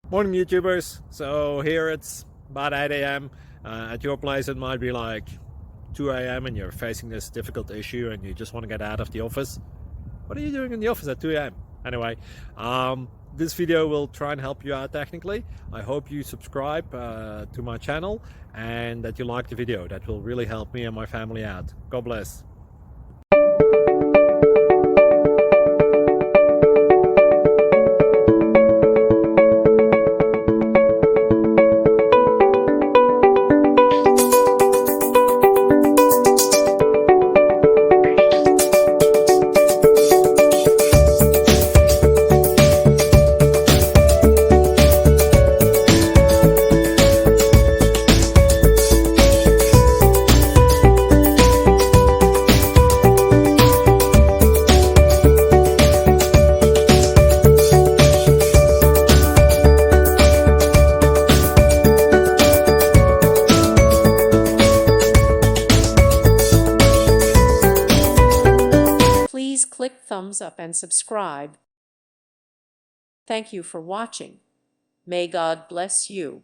Morning, YouTubers. So here it's about 8 a.m. At your place, it might be like 2 a.m. and you're facing this difficult issue and you just want to get out of the office. What are you doing in the office at 2 a.m.? Anyway, this video will try and help you out technically. I hope you subscribe to my channel and that you like the video. That will really help me and my family out. God bless. Please click thumbs up and subscribe. Thank you for watching. May God bless you.